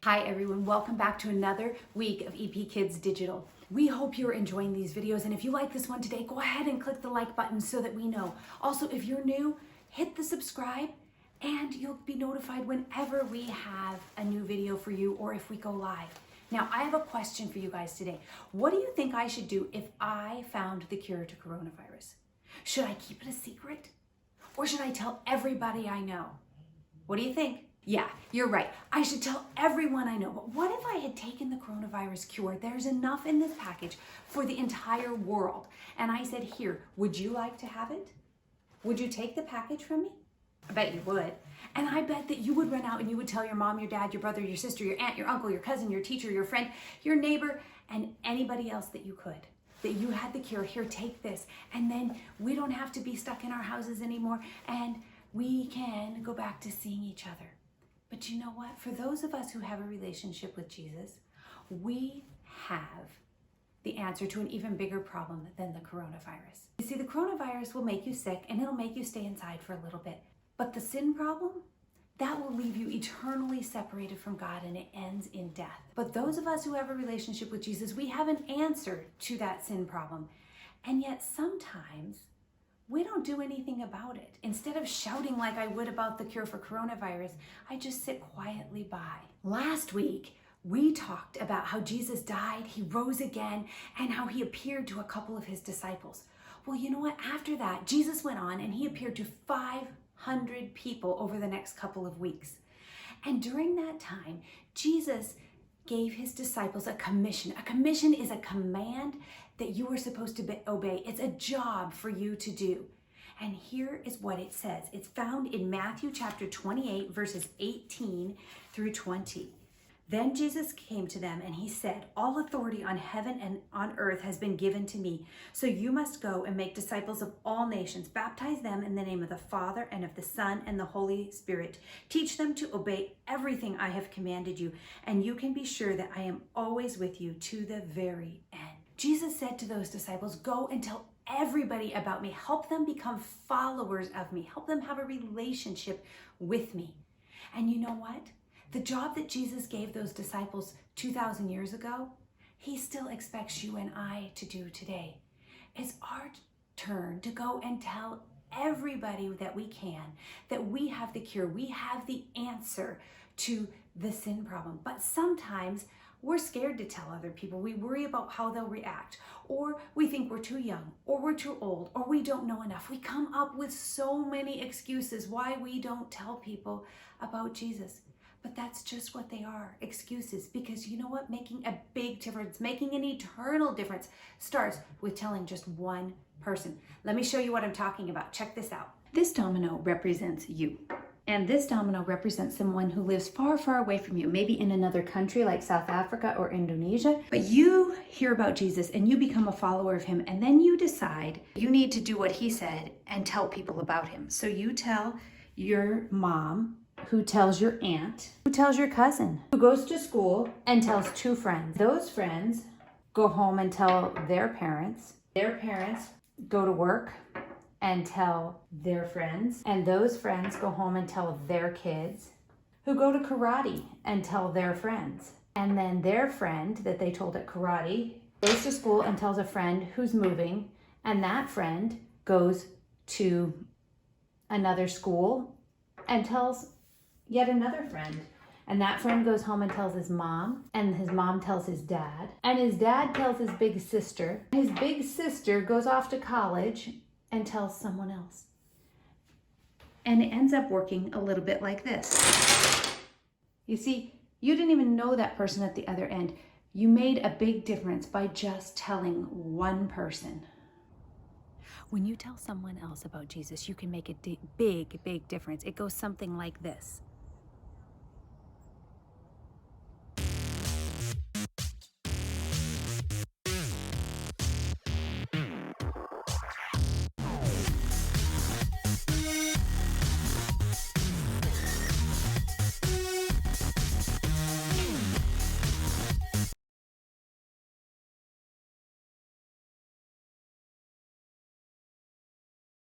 Hi everyone, welcome back to another week of EP Kids Digital. We hope you're enjoying these videos, and if you like this one today, go ahead and click the like button so that we know. Also, if you're new, hit the subscribe and you'll be notified whenever we have a new video for you or if we go live. Now, I have a question for you guys today. What do you think I should do if I found the cure to coronavirus? Should I keep it a secret? Or should I tell everybody I know? What do you think? Yeah, you're right. I should tell everyone I know. But what if I had taken the coronavirus cure? There's enough in this package for the entire world. And I said, here, would you like to have it? Would you take the package from me? I bet you would. And I bet that you would run out and you would tell your mom, your dad, your brother, your sister, your aunt, your uncle, your cousin, your teacher, your friend, your neighbor, and anybody else that you could. That you had the cure. Here, take this. And then we don't have to be stuck in our houses anymore. And we can go back to seeing each other. But you know what? For those of us who have a relationship with Jesus, we have the answer to an even bigger problem than the coronavirus. You see, the coronavirus will make you sick and it'll make you stay inside for a little bit. But the sin problem, that will leave you eternally separated from God, and it ends in death. But those of us who have a relationship with Jesus, we have an answer to that sin problem. And yet sometimes we don't do anything about it. Instead of shouting like I would about the cure for coronavirus, I just sit quietly by. Last week, we talked about how Jesus died, he rose again, and how he appeared to a couple of his disciples. Well, you know what? After that, Jesus went on and he appeared to 500 people over the next couple of weeks. And during that time, Jesus gave his disciples a commission. A commission is a command that you are supposed to obey. It's a job for you to do. And here is what it says. It's found in Matthew chapter 28, verses 18 through 20. Then Jesus came to them and he said, "All authority on heaven and on earth has been given to me. So you must go and make disciples of all nations. Baptize them in the name of the Father and of the Son and the Holy Spirit. Teach them to obey everything I have commanded you. And you can be sure that I am always with you to the very end." Jesus said to those disciples, go and tell everybody about me. Help them become followers of me. Help them have a relationship with me. And you know what? The job that Jesus gave those disciples 2,000 years ago, he still expects you and I to do today. It's our turn to go and tell everybody that we can, that we have the cure, we have the answer to the sin problem. But sometimes we're scared to tell other people. We worry about how they'll react, or we think we're too young, or we're too old, or we don't know enough. We come up with so many excuses why we don't tell people about Jesus. But that's just what they are, excuses. Because you know what? Making a big difference, making an eternal difference starts with telling just one person. Let me show you what I'm talking about. Check this out. This domino represents you. And this domino represents someone who lives far, far away from you, maybe in another country like South Africa or Indonesia. But you hear about Jesus and you become a follower of him, and then you decide you need to do what he said and tell people about him. So you tell your mom, who tells your aunt, who tells your cousin, who goes to school and tells two friends. Those friends go home and tell their parents. Their parents go to work and tell their friends. And those friends go home and tell their kids, who go to karate and tell their friends. And then their friend that they told at karate goes to school and tells a friend who's moving. And that friend goes to another school and tells yet another friend. And that friend goes home and tells his mom, and his mom tells his dad, and his dad tells his big sister. His big sister goes off to college and tells someone else. And it ends up working a little bit like this. You see, you didn't even know that person at the other end. You made a big difference by just telling one person. When you tell someone else about Jesus, you can make a big, big difference. It goes something like this.